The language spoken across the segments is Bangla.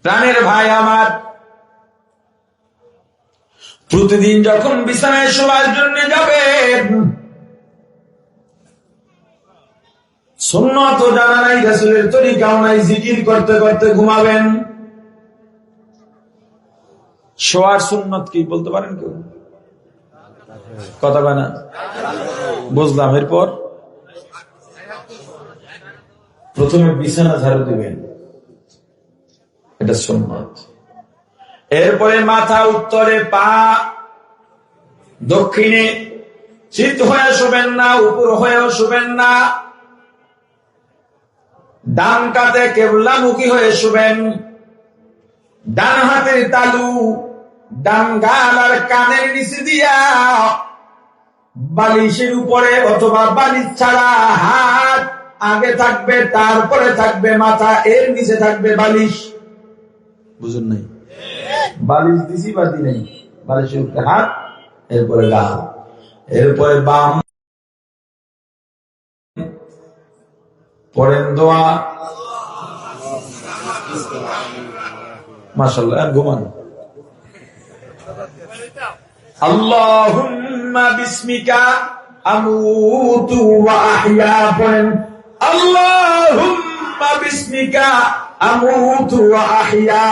প্রাণের ভাই আমার, প্রতিদিন যখন বিছানায় শোয়ার জন্য যাবেন, সুন্নাত জানা নাই, রাসূলের তরিকাও নাই, জিকির করতে করতে ঘুমাবেন। শোয়ার সুন্নত কি বলতে পারেন কেউ? কথা বলে না, বুঝলাম। এরপর প্রথমে বিছানা ঝাড়ু দিবেন, এটা সুন্নত। এরপরে মাথা উত্তরে, পা দক্ষিণে, চিত হয়ে শুবেন না, উপর হয়েও শুবেন না। ডান কাতে কেবলামুখী হয়ে শুবেন। ডান হাতের তালু ডান গাল আর কানের নিচে দিয়া বালিশের উপরে অথবা বালিশ ছাড়া হাত আগে থাকবে, তারপরে থাকবে মাথা, এর নিচে থাকবে বালিশ। বুঝুন নাই? বালিশ দিছি বা দি নাই, বালিশের উপরে হাত, এরপরে গাল, এরপরে বাম। পড়েন দোয়া, মাশাআল্লাহ। ঘুমান। আল্লাহুম্মা বিসমিকা আমুতু ওয়া আহইয়া। পড়েন আল্লাহুম্মা বিসমিকা আমুতু ওয়া আহইয়া।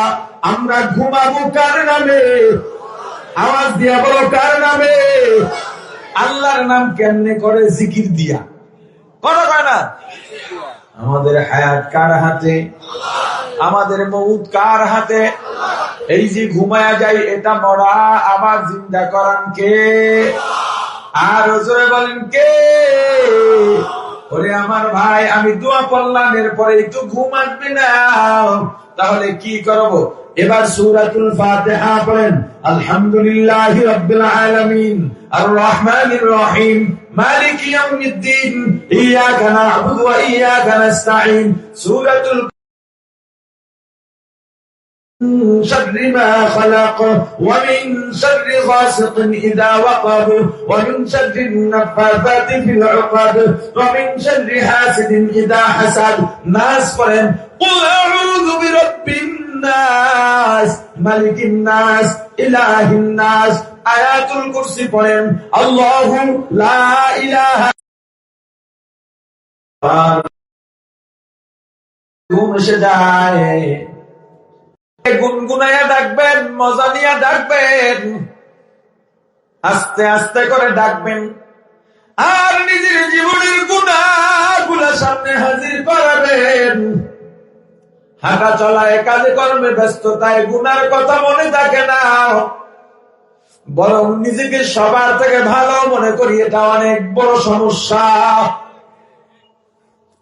আমরা ঘুমাবো কার নামে? আওয়াজ দিয়া বলো, কার নামে? আল্লাহর নাম কেমনে করে? জিকির দিয়া। কথা কয় না? আমাদের হায়াত কার হাতে? আমাদের মউত কার হাতে? এই যে ঘুমায়া যাই, এটা মরা, আবার জিন্দা করান কে? আর জোরে বলেন কে? ওরে আমার ভাই, আমি দোয়া পড়লাম, এরপরে একটু ঘুম আসবে না, তাহলে কি করব? এবার সূরাতুল ফাতিহা পড়েন। আলহামদুলিল্লাহি রাব্বিল আলামিন আর রহমানির রহিম মালিকি ইয়াউমিদ্দিন ইয়াকা না'বুদু ওয়া ইয়াকা নাস্তাঈন। সূরাতুল شر ما خلق ومن شر غاسق إذا وقب ومن شر النفاثات في العقد ومن شر حاسد إذا حسد। নাস পড়েন قل أعوذ برب الناس ملك الناس إله الناس। আয়াতুল কুরসি পড়েন আল্লাহু লা ইলাহা। ঘুম এসে যায়, গুনগুনাইয়া ডাকবেন, মজা নিয়ে ডাকবেন, আস্তে আস্তে করে ডাকবেন, আর নিজের জীবনের গুনাহগুলো সামনে হাজির করাবেন। হাঁটা চলায়, কাজে কর্মে ব্যস্ততায় গুনার কথা মনে থাকে না, বরং নিজেকে সবার থেকে ভালো মনে করি, এটা অনেক বড় সমস্যা।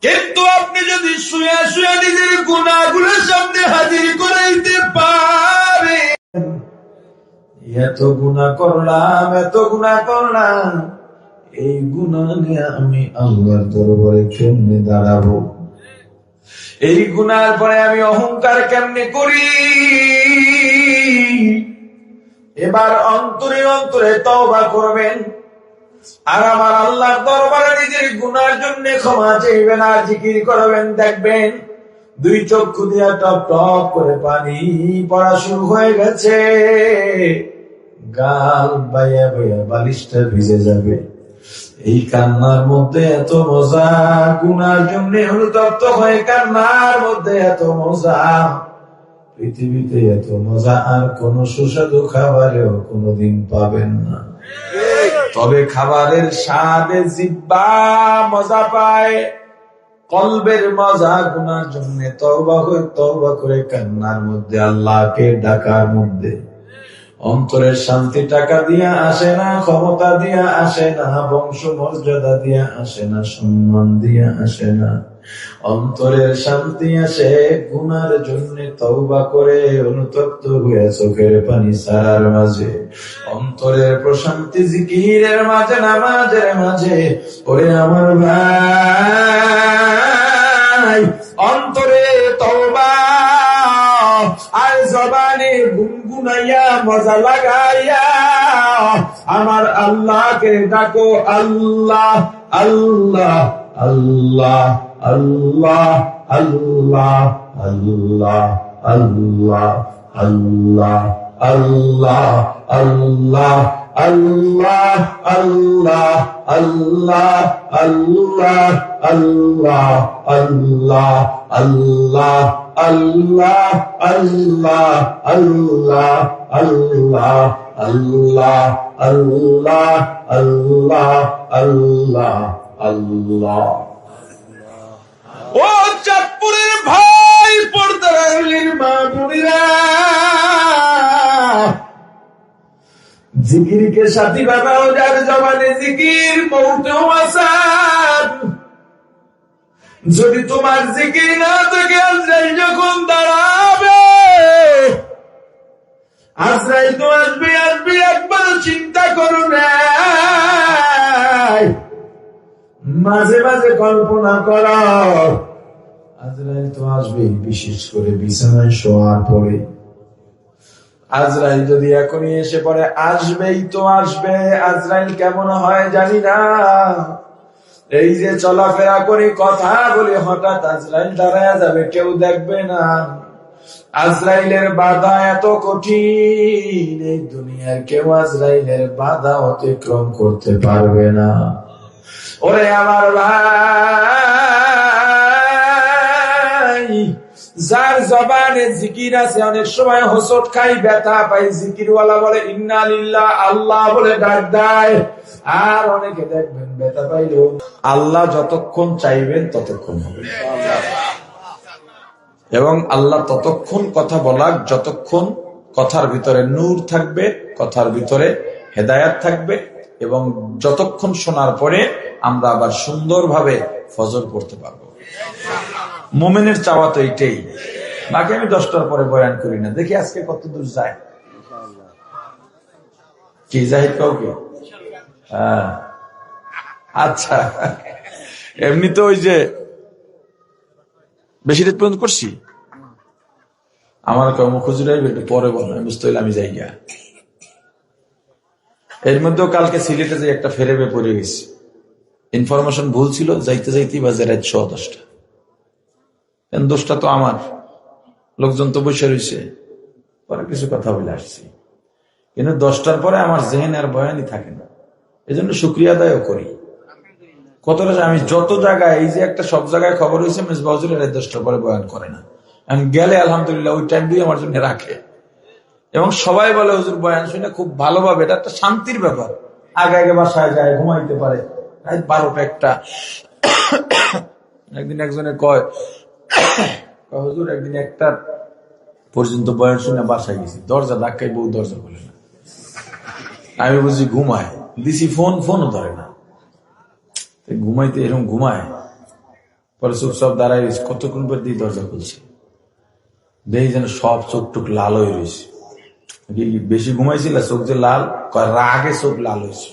কিন্তু আপনি যদি শুয়ে শুয়ে নিজের গুনাহগুলো সামনে হাজির করাইতে পারেন, এত গুনাহ করলাম, এত গুনাহ করলাম, এই গুনাহ নিয়ে আমি আল্লাহর দরবারে কেমনে দাঁড়াবো? এই গুনার পরে আমি অহংকার কেমনে করি? এবার অন্তরে অন্তরে তওবা করবেন, আর আমার আল্লাহর দরবারে নিজের গুনার জন্য ক্ষমা চাইবেন, আর জিকির করবেন। দেখবেন দুই চক্ষু দিয়া টপ টপ করে পানি পড়া শুরু হয়ে গেছে, গাল বাইয়া বাইয়া বালিশটা ভিজে যাবে। এই কান্নার মধ্যে এত মজা, গুনার জন্য অনুতপ্ত হয়ে কান্নার মধ্যে এত মজা, পৃথিবীতে এত মজা আর কোন সুস্বাদু খাবারেও কোনদিন পাবেন না। তবে খাবারের স্বাদে জিহ্বা মজা পায়, কলবের মজা গুনার জন্য তওবা করে কান্নার মধ্যে, আল্লাহকে ডাকার মধ্যে। অন্তরের শান্তি টাকা দিয়া আসে না, ক্ষমতা দিয়া আসে না, বংশ মর্যাদা দিয়া আসে না, সম্মান দিয়া আসে না। অন্তরের শান্তি আসে গুনার জন্য তওবা করে অনুতপ্ত হয়ে চোখের পানি ছাড়ার মাঝে। অন্তরের প্রশান্তি জিকিরের মাঝে, নামাজের মাঝে। ওরে আমার ভাই, অন্তরে তওবা আর জবানে গুনগুনাইয়া মজা লাগাইয়া আমার আল্লাহকে ডাকো, আল্লাহ আল্লাহ আল্লাহ আল্লাহ আল্লাহ আল্লাহ আল্লাহ আল্লাহ আল্লাহ আল্লাহ আল্লাহ আল্লাহ আল্লাহ আল্লাহ আল্লাহ আল্লাহ আল্লাহ আল্লাহ আল্লাহ আল্লাহ আল্লাহ আল্লাহ আল্লাহ আল্লাহ আল্লাহ আল্লাহ। ও চাঁদপুরের ভাই, পর্দার আড়ালের মা বোনেরা, জিকিরকে সাথী বানাও, যার জবানে জিকির মৌতেও আসান। যদি তোমার জিকির না থাকে, আজরাইল যখন দাঁড়াবে, আজরাইল তো আসবে আসবে, একবার চিন্তা করো না। মাঝে মাঝে কল্পনা করো, আজরাইল তো আসবে, বিশেষ করে বিছানায় শোয়ার পরে। আজরাইল যদি এখনই এসে পড়ে, আসবেই তো আসবে। আজরাইল কেমন হয় জানি না, এই যে চলাফেরা করে কথা বলে, হঠাৎ আজরাইল দাঁড়ায় যাবে, কেউ দেখবে না। আজরাইলের বাধা এত কঠিন, এই দুনিয়ার কেউ আজরাইলের বাধা অতিক্রম করতে পারবে না। ওরে আমার ভাই, যার জবানে জিকির আছে, অনেক সময় হোঁচট খাই, ব্যথা পাই, জিকিরওয়ালা বলে ইন্না লিল্লাহ, আল্লাহ বলে ডাক দেয়। আর অনেকে দেখবেন ব্যথা পাইলেও আল্লাহ যতক্ষণ চাইবেন ততক্ষণ হবে, এবং আল্লাহ ততক্ষণ কথা বলাক যতক্ষণ কথার ভিতরে নূর থাকবে, কথার ভিতরে হেদায়াত থাকবে, এবং যতক্ষণ শোনার পরে আমরা আবার সুন্দরভাবে ফজর পড়তে পারবো। মোমেনের চাওয়া তো এইটাই। বাকি আমি 10টার পরে বয়ান করি না, দেখি আজকে কত দূর যায়। কি জাহিদ কাউকে? হ্যাঁ, আচ্ছা। এমনি তো ওই যে বেশি রাত পর্যন্ত করছি, আমার কর্মখুজুরাই একটু পরে বলো, বুঝতে হইলে আমি যাই গা। এর মধ্যেও কালকে সিলেটে যে একটা ফেরেবে পড়ে গেছি, ইনফরমেশন ভুল ছিল, যাইতে যাইতেই বাজে রাত 10:10। দোষটা তো আমার, লোকজন তো বসে রয়েছে, পরে কিছু কথা বলে আসছি, কিন্তু 10টার পরে আমার জেহেন আর বয়ানই থাকে না। এই জন্য শুক্রিয়া আদায়ও করি। কতটা আমি যত জায়গায়, এই যে একটা সব জায়গায় খবর হয়েছে মেজবা হুজুর রাত 10টার পরে বয়ান করে না, আমি গেলে আলহামদুলিল্লাহ ওই টাইমটাই আমার জন্য রাখে, এবং সবাই বলে হুজুর বয়ান শুনে খুব ভালোভাবে, এটা একটা শান্তির ব্যাপার। আগে আগে বাসায় যায়, ঘুমাইতে পারে, 12টা 1টা। একদিন একজনে কয়, হুজুর একদিন 1টা পর্যন্ত বয়ান শুনে বাসায় গেছি, দরজা ধাক্কাই, বউ দরজা খুলে না। আমি বুঝি ঘুমায়, দিছি ফোনও ধরে না, ঘুমাইতে এরকম ঘুমায়। পরে চুপচাপ দাঁড়াই রয়েছে, কতক্ষণ পর দিয়ে দরজা খুলছে, দেখি যেন সব চোখ টুক লাল হয়ে রয়েছে। বেশি ঘুমাইছিল, চোখ যে লাল, রাগে চোখ লাল হয়েছে।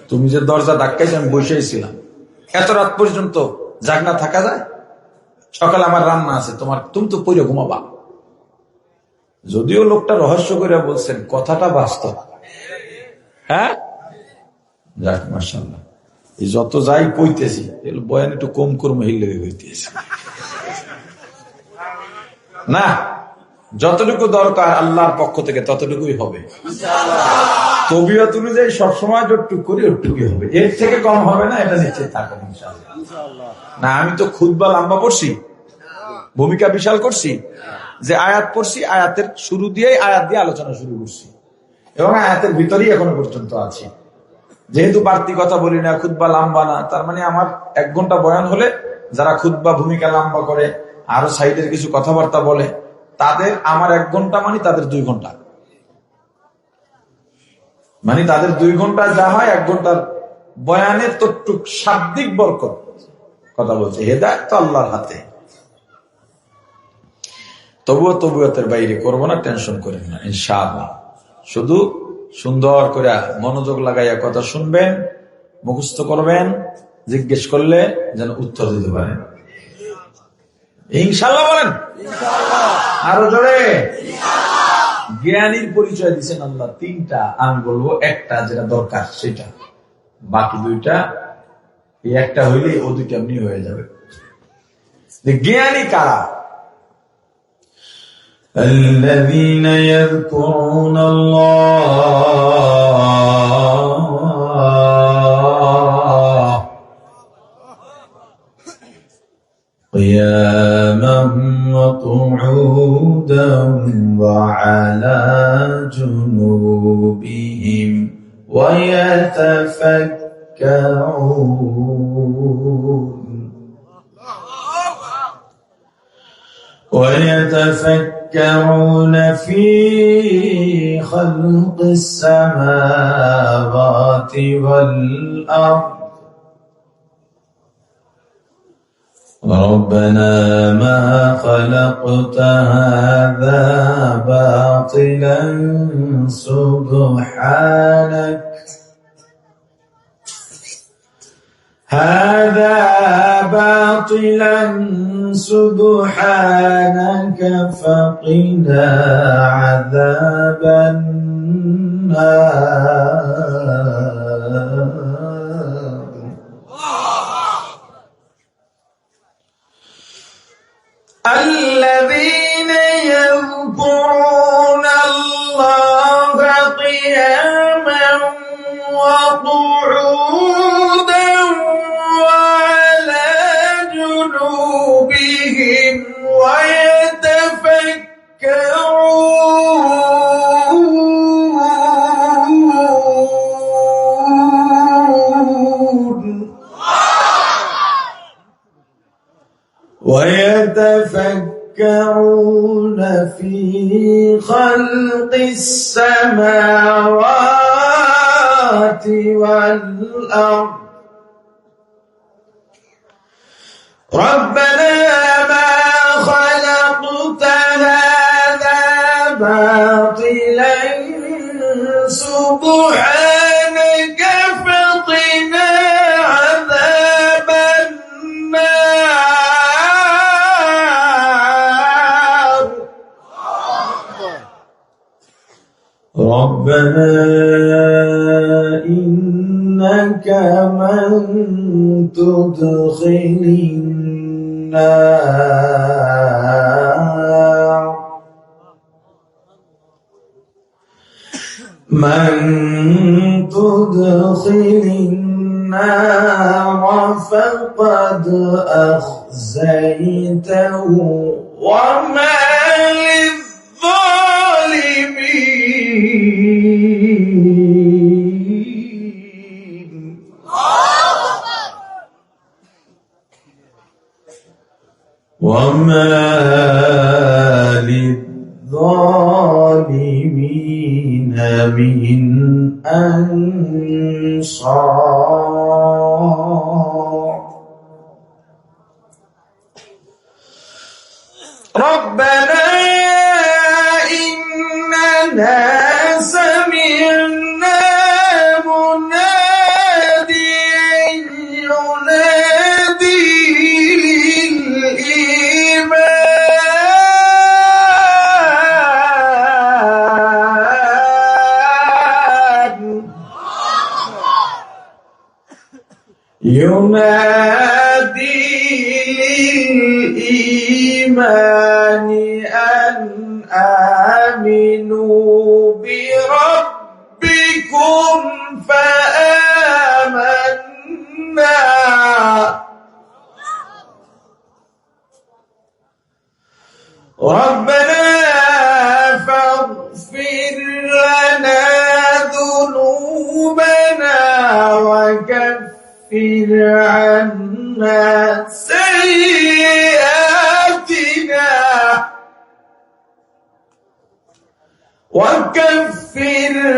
তুমি যে দরজা ধাক্কাইছো, আমি বসেছিলাম। এত রাত পর্যন্ত জাগনা থাকা যায়? সকালে আমার রান্না আছে, তুমি তো পইরে ঘুমাবা। যদিও লোকটা রহস্য করে বলছেন, কথাটা বাস্তব। হ্যাঁ, যাক মাশাআল্লাহ। এই যত যাই কইতেছি, বয়ান একটু কম করবো, হিলে কইতেছি না, যতটুকু দরকার আল্লাহর পক্ষ থেকে ততটুকুই হবে। তবিয়ত অনুযায়ী সবসময় যতটুকু করি ওটুকুই হবে, এর থেকে কম হবে না, এটা নিশ্চয়ই থাকবে ইনশাআল্লাহ। না, আমি তো খুতবা লম্বা পড়ছি, ভূমিকা বিশাল করছি, যে আয়াত পড়ছি, আয়াতের শুরু দিয়ে আয়াত দিয়ে আলোচনা শুরু করছি, এবং আয়াতের ভিতরেই এখনো পর্যন্ত আছি। যেহেতু বাড়তি কথা বলি না, খুতবা লম্বা না, তার মানে আমার 1 ঘন্টা বয়ান হলে যারা খুতবা ভূমিকা লম্বা করে, আরো সাইডের কিছু কথাবার্তা বলে, তাদের আমার 1 ঘন্টা মানে তাদের 2 ঘন্টা, মানে তাদের 2 ঘন্টা যা হয় 1 ঘন্টার বয়ানের ততটুক শাব্দিক বরকত কথা বলছে। হেদায়েত তো আল্লাহর হাতে। তবুও তবিয়তের বাইরে করবো না, টেনশন করেন না ইনশাআল্লাহ। শুধু সুন্দর করে মনোযোগ লাগাইয়া কথা শুনবেন, মুখস্থ করবেন, জিজ্ঞেস করলে যেন উত্তর দিতে পারেন। ইনশাআল্লাহ বলেন, আরো জোরে। জ্ঞানীর পরিচয় দিচ্ছেন আল্লাহ 3টা, আমি বলবো 1টা যেটা দরকার সেটা, বাকি 2টা, এই 1টা হইলে ও 2টা এমনি হয়ে যাবে। জ্ঞানী কারা? الذين يذكرون الله قياما وقعودا وعلى جنوبهم ويتفكرون في خلق السماوات والأرض ربنا ما خلقت هذا باطلا سبحانك فقنا عذاب النار الذين يذكرون الله قياما وقعودا وعلى جنوبهم ويتفكرون في خلق السماوات والأرض ربنا ما خلقت هذا باطلا سبحانك فقنا عذاب النار ربنا إنك من تدخل النار فقد أخزيته وما للظالمين من أنصار ربنا إننا سمعنا مناديا ينادي للإيمان أن آمنوا بربكم فآمنا ربنا فاغفر لنا ذنوبنا وكفر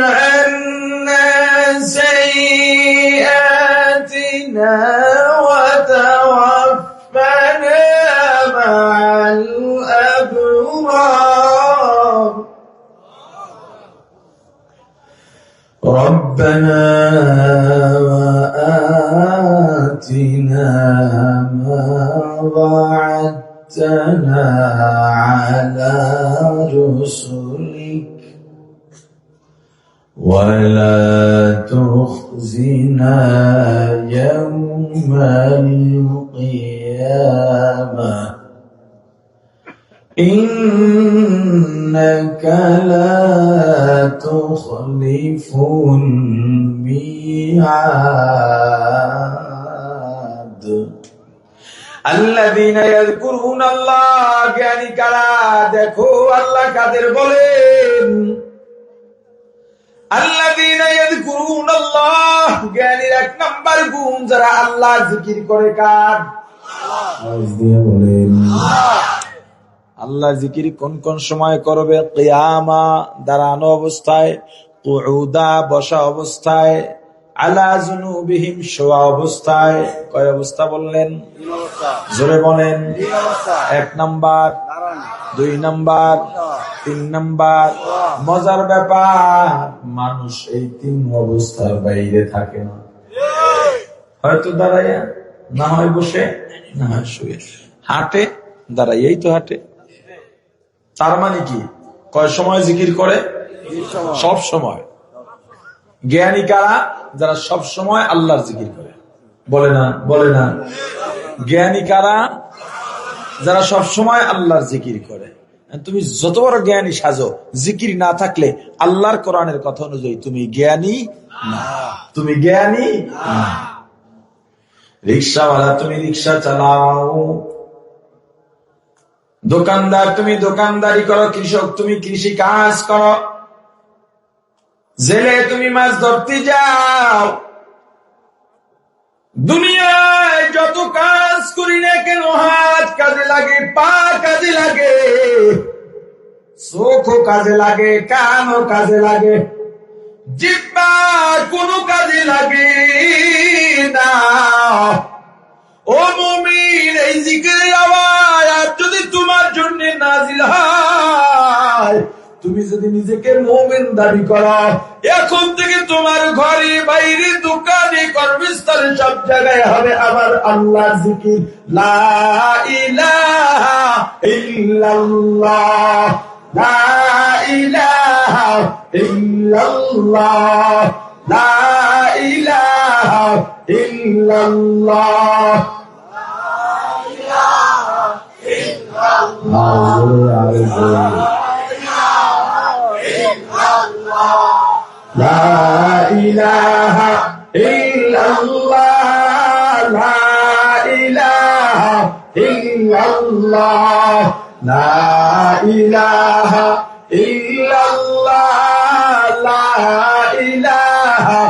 عنا سيئاتنا وتوفنا مع الأبرار ربنا وآتنا ما وعدتنا على رسلك ولا تخزنا يوم القيامة ইন্নাকা লা তুখলিফুল মিআদ আল্লাযীনা ইয়াযকুরুনাল্লাহ, জ্ঞানী কারা? দেখো আল্লাহ কাদের বলেন। আল্লাযীনা ইয়াযকুরুনাল্লাহ, জ্ঞানীর এক নাম্বার গুণ যারা আল্লাহ জিকির করে। কার? আওয়াজ দিয়ে বলেন। আল্লাহ জিকির কোন কোন সময় করবে? কিয়ামা, দাঁড়ানো অবস্থায়, কুউদা, বসা অবস্থায়, আলা জুনুবিহিম, শোয়া অবস্থায়। কয় অবস্থা বললেন? জোরে বলেন। 1 নাম্বার, 2 নাম্বার, 3 নাম্বার। মজার ব্যাপার, মানুষ এই 3 অবস্থার বাইরে থাকে না। হয়তো দাঁড়াইয়া, না হয় বসে, না হয় শুয়ে, হাঁটে, দাঁড়াইয়াই তো হাঁটে। তার মানে কি? কয় সময় জিকির করে? সব সময়। জ্ঞানী কারা? যারা সব সময় আল্লাহর জিকির করে। বলে না, বলে না। জ্ঞানী কারা? যারা সব সময় আল্লাহর জিকির করে। তুমি যত বড় জ্ঞানী সাজো, জিকির না থাকলে আল্লাহর কোরআনের কথা অনুযায়ী তুমি জ্ঞানী না। তুমি জ্ঞানী না। রিক্সাওয়ালা, তুমি রিক্সা চালাও। দোকানদার, তুমি দোকানদারি করো। কৃষক, তুমি কৃষি কাজ করো। জেলে, তুমি মাছ ধরতে যাও। দুনিয়ায় যত কাজ করি না কেন, হাত কাজে লাগে, পা কাজে লাগে, চোখও কাজে লাগে, কানও কাজে লাগে, জিহ্বা কোনো কাজে লাগে না। ও মুমিন, এই জিকিরের আওয়াজ যদি তোমার জন্য নাজিল হয়, তুমি যদি নিজেকে মুমিন দাবি করো, এখন থেকে তোমার ঘরে, বাইরে, দোকানে, কর্মস্থলে, সব জায়গায় হবে আমার আল্লাহর জিকির। লা ইলাহা ইল্লাল্লাহ, লা ইলাহা ইল্লাল্লাহ, লা ইলাহা ইল্লাল্লাহ, লা ইলাহা ইল্লাল্লাহ, লা ইলাহা ইল্লাল্লাহ, লা ইলাহা ইল্লাল্লাহ, লা ইলাহা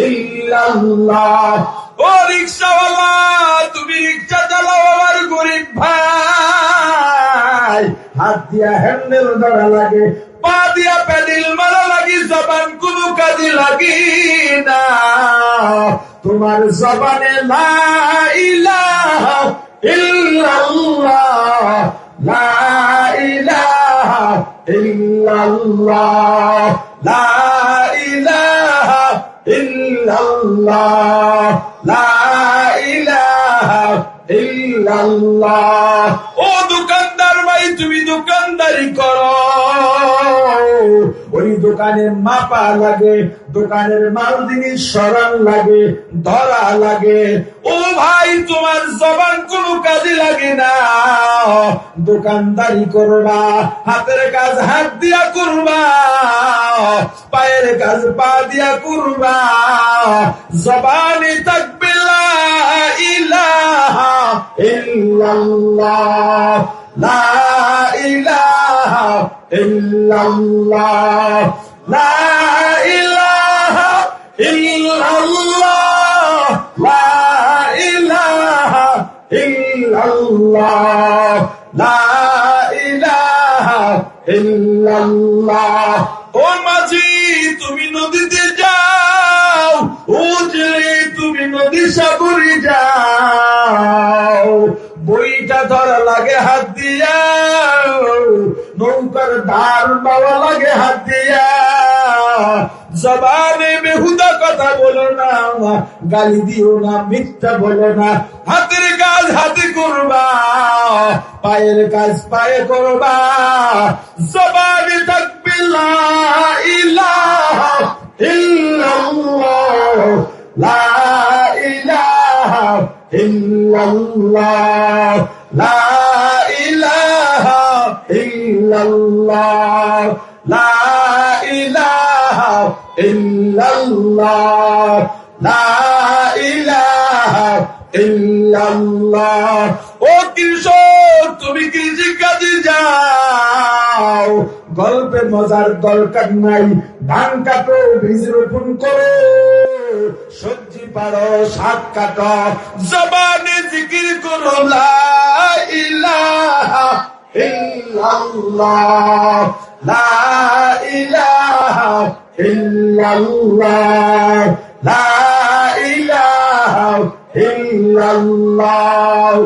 ইল্লাল্লাহ। ও রিক্সাওয়ালা, তুমি রিক্সা চালাও আমার গরিব ভাই। হাত দিয়া হ্যান্ডেল ধরা লাগে, পা দিয়া প্যাডেল মারা লাগে, জবান কোনো কাজে লাগে না। তোমার জবানে লা ইলাহা ইল্লাল্লাহ, লা ইলাহা ইল্লাল্লাহ, লা ইলাহা ইল্লাল্লাহ, লা ইলাহা ইল্লাল্লাহ। ও দোকানদার ভাই, তুমি দোকানদারি করো। ওই দোকানে মাপা লাগে, দোকানের মাল জিনিস সরান লাগে, ধরা লাগে। ও ভাই, তোমার জবান কোনো কাজে লাগে না। দোকানদারি করবা, হাতের কাজ হাত দিয়া করবা, পায়ের কাজ পা দিয়া করবা। জবানে থাকবে লা ইলাহা ইল্লাল্লাহ, লা ইলাহা ইল্লাল্লাহ, লা ইলাহা ইল্লাল্লাহ, লা ইলাহা ইল্লাল্লাহ, লা ইলাহা ইল্লাল্লাহ। ও মাঝি, তুমি নদীতে যাও, উজলে তুমি নদী সাগরে যাও। বইটা ধরা লাগে হাত দিয়া, নৌকার ধার পাওয়া লাগে হাত দিয়া। জবানে বেহুদা কথা বলো না, গালি দিও না, মিথ্যা বলো না। হাতের কাজ হাতে করবা, পায়ের কাজ পায়ে করবা। জবানে থাকবে লা ইলাহা ইল্লাল্লাহ, লা ইলাহা ইল্লাল্লাহ, লা ইলাহা ইল্লাল্লাহ লা ইলাহা ইল্লাল্লাহ লা ইলাহা ইল্লাল্লাহ। ও কৃষক, তুমি কৃষি কাজে যাও, গল্পে মজার দরকার নাই। ধান কাটো, বীজ রোপণ করো, সবজি পাড়ো, শাক কাটো, জবানে জিকির করো লা ইলাহা ইল্লাল্লাহ লা ইলাহা ইল্লাল্লাহ লা ইলাহা ইল্লাল্লাহ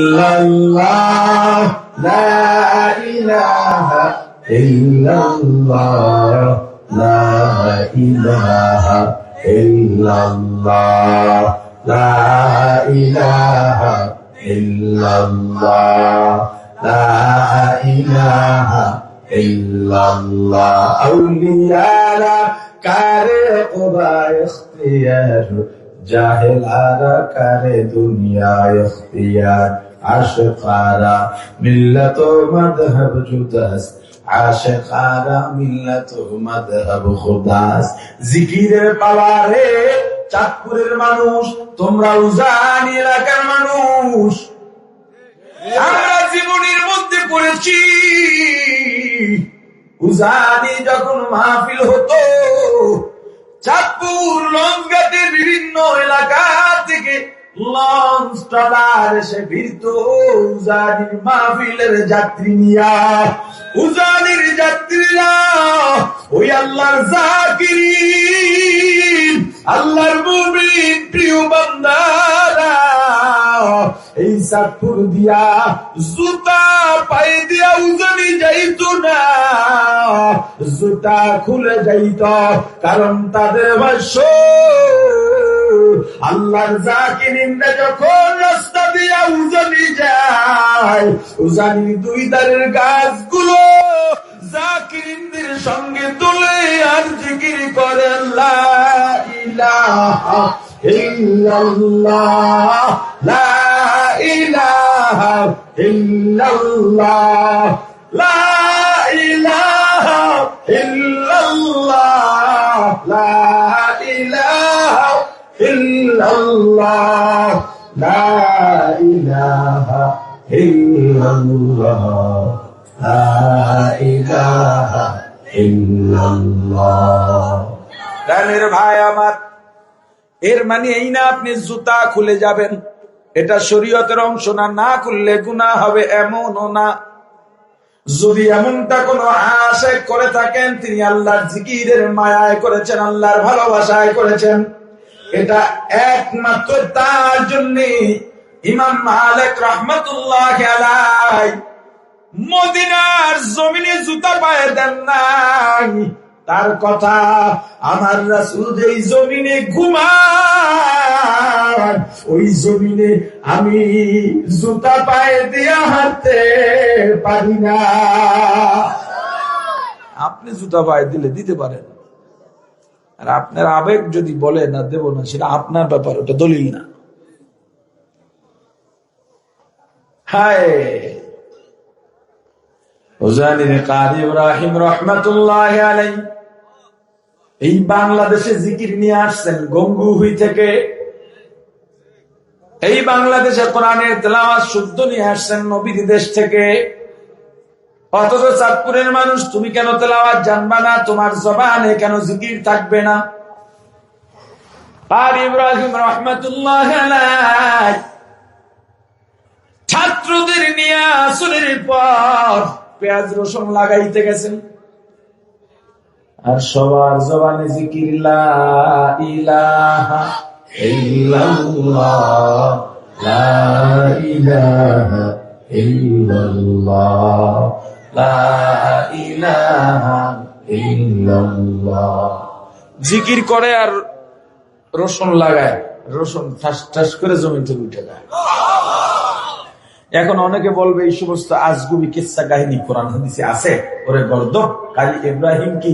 illallah la ilaha illallah la ilaha illallah la ilaha illallah la ilaha illallah awliyara kare quba ikhtiyar জাহেলারা করে দুনিয়া ইখতিয়ার আশিকারা মিল্লাত মাযহাব জুদাস আশিকারা মিল্লাত মাযহাব খুদাস জিকিরের পাওয়ারে চাঁদপুরের মানুষ তোমরা উজানি এলাকার মানুষ আমরা জীবনের মধ্যে পড়েছি উজানি যখন মাহফিল হতো চাঁদপুর লঞ্চঘাটের বিভিন্ন এলাকা থেকে লঞ্চ ট্রলার এসে ভিড়ত উজানির মাহফিলের যাত্রী নিয়া। উজানির যাত্রীরা ওই আল্লাহর জাকিরিন, আল্লাহর মুমিন প্রিয় বান্দারা এই চাঁদপুর দিয়া জুতা পায়ে দিয়া উজানি যাইত না, জুতা খুলে যাইত, কারণ তাদের ভাষ্য আল্লাহর জাকিরিনরা যখন রাস্তা দিয়া উজানি যায়, উজানির দুই ধারের গাছগুলো জাকিরিনদের সঙ্গে তুলে আর জিকির করেন লা ইলাহা ইল্লাল্লাহ লা ইলাহা ইল্লাল্লাহ লা ইলাহা ইল্লাল্লাহ লা ইলাহা ইল্লাল্লাহ লা ইলাহা ইল্লাল্লাহ লা ইলাহা ইল্লাল্লাহ। রানের ভাই আমার, এর মানে এই না আপনি জুতা খুলে যাবেন, এটা শরীয়তের অংশ না, না খুললে গুনাহ হবে এমনও না। যদি এমনটা কোন আশিক করে থাকেন, তিনি আল্লাহর জিকিরের মায়ায় করেছেন, আল্লাহর ভালোবাসায় করেছেন, এটা একমাত্র তার জন্য। ইমাম মালিক রাহমাতুল্লাহি আলাইহি মদিনার জমিনে জুতা পায়ে দেন নাই। তার কথা, আমার রাসূল যেই জমিনে ঘুমান, ওই জমিনে আমি জুতা পায়ে দিয়া হাঁটতে পারি না। আপনি জুতা পায়ে দিলে দিতে পারেন, আর আপনার আবেগ যদি বলে না দেব না, সেটা আপনার ব্যাপার, ওটা দলিল না। হায় উজানির কারি ইব্রাহিম রাহমাতুল্লাহি আলাইহি এই বাংলাদেশে জিকির নিয়ে আসছেন গঙ্গুহুই থেকে। এই বাংলাদেশে কোরআনের তেলাওয়াত শুদ্ধ নিয়ে আসছেন নবীর দেশ থেকে। অথচ চাঁদপুরের মানুষ, তুমি কেন তেলাওয়াত জানবা না? তোমার জবানে কেন জিকির থাকবে না? কারি ইব্রাহিম রাহমাতুল্লাহি আলাইহি ছাত্রদের নিয়ে আসরের পর পেঁয়াজ রসুন লাগাইতে গেছেন, আর সবার জবানে জিকির লা ইলাহা ইল্লাল্লাহ লা ইলাহা ইল্লাল্লাহ লা ইলাহা ইল্লাল্লাহ। জিকির করে আর রসুন লাগায়, রসুন ঠাস ঠাস করে জমিতে উঠে যায়। এখন অনেকে বলবে এই সমস্ত আজগুবি কিচ্ছা কাহিনী কোরআন হাদিসে আছে? ওরে গর্দভ, কারি ইব্রাহিম কি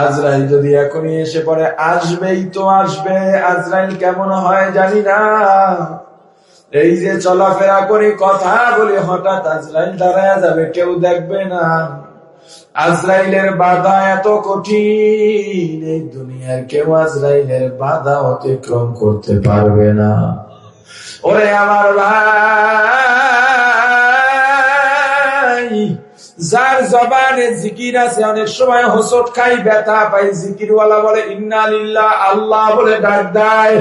আজরাইল যদি এখনই এসে পড়ে, আসবেই তো আসবে। আজরাইল কেমন হয় জানি না, এই যে চলাফেরা করি, কথা বলি, হঠাৎ আজরাইল দাঁড়ায় যাবে, কেউ দেখবে না। আজরাইলের বাধা এত কঠিন, এই দুনিয়ার কেউ আজরাইলের বাধা অতিক্রম করতে পারবে না। ওরে আমার ভাই, যার জবানে জিকির আছে, অনেক সময় হোঁচট খাই, ব্যথা পাই, জিকিরওয়ালা বলে ইন্না লিল্লাহ, আল্লাহ বলে ডাক দেয়।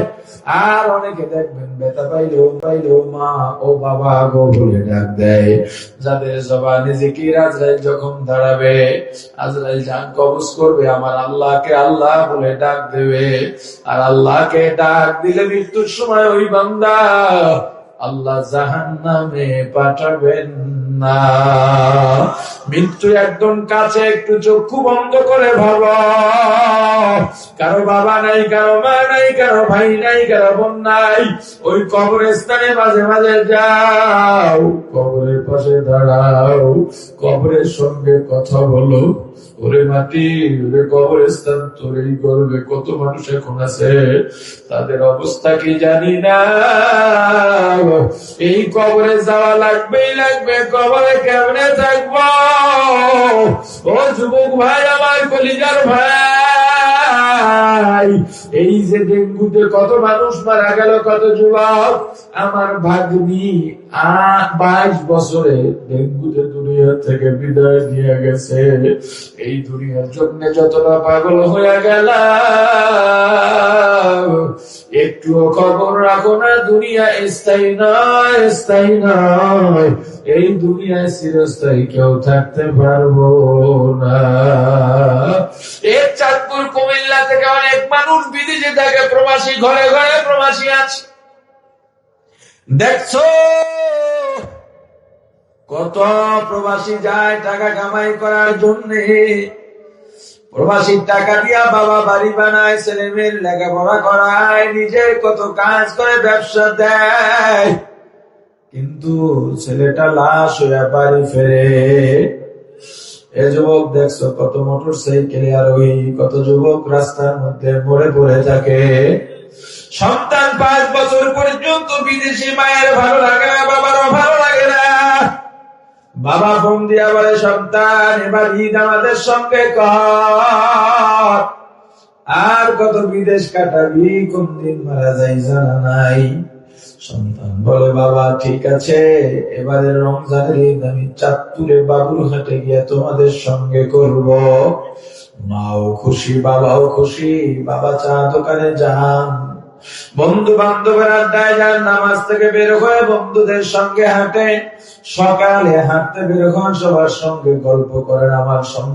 আর অনেকে দেখবেন ব্যথা পাইলেও মা ও বাবা গো বলে ডাক দেয়। যাদের জবানে জিকির, আজরাইল যখন দাঁড়াবে, আজরাইল জান কবজ করবে, আমার আল্লাহকে আল্লাহ বলে ডাক দেবে। আর আল্লাহকে ডাক দিলে মৃত্যুর সময় ওই বান্দা আল্লাহ জাহান্নামে পাঠাবেন না। মৃত্যু একদম কাছে, একটু চক্ষু বন্ধ করে ভাবো। কারো বাবা নাই, কারো মা নাই, কারো ভাই নাই, কারো বোন নাই। ওই কবরস্থানে মাঝে মাঝে যাও, কবরের পাশে দাঁড়াও, কবরের সঙ্গে কথা বলো। ওরে মাটি, ওরে কবরস্থান তোরই করবে। কত মানুষ এখন আছে, তাদের অবস্থা কি জানি না। এই কবরে যাওয়া লাগবেই লাগবে, কবরে কেমনে থাকবো? ও যুবক ভাই, আমার কলিজার ভাই, এই যে ডেঙ্গুতে কত মানুষ মারা গেল, কত যুবক। আমার ভাগ্নি 22 বছরে ডেঙ্গুতে দুনিয়া থেকে বিদায় দিয়ে গেছে। এই দুনিয়ার জন্য যতটা পাগল হয়ে গেল, একটুও খবর রাখো না। দুনিয়া স্থায়ী নয়, স্থায়ী নয়। এই দুনিয়ায় চিরস্থায়ী কেউ থাকতে পারবো না। এর চাঁদপুর কুমিল্লা থেকে অনেক মানুষ বিদেশে থাকে, প্রবাসী, ঘরে ঘরে প্রবাসী আছে। দেখছো কত প্রবাসী যায় টাকা কামাই করার জন্য। প্রবাসীর টাকা দিয়া বাবা বাড়ি বানায়, ছেলে মেয়ের লেখাপড়া করায়, নিজের কত কাজ করে, ব্যবসা দেয়, কিন্তু ছেলেটা লাশ হয়ে বাড়ি ফেরে। এ যুবক দেখছো কত মোটর সাইকেলে আরোহী, কত যুবক রাস্তার মধ্যে মরে পড়ে থাকে। সন্তান 5 বছর পর্যন্ত বিদেশি, মায়ের ভালো লাগে না, বাবারও ভালো লাগে না। বাবা ফোন দিয়া বলে, সন্তান এবার ঈদ আমাদের সঙ্গে কর। আর কত বিদেশ কাটাবি, কোন দিন মারা যাই জানা নাই। সন্তান বলে, বাবা ঠিক আছে, এবারে রমজানের ঈদ আমি চাঁদপুরে বাবুরহাটে গিয়ে তোমাদের সঙ্গে করব। মাও খুশি, বাবাও খুশি। বাবা চা দোকানে যান, বন্ধু বান্ধবের আড্ডায় যান, নামাজ থেকে বের হয়ে বন্ধুদের সঙ্গে হাঁটেন, সকালে হাঁটতে বের হন, সবার সঙ্গে গল্প করেন। আমার সঙ্গে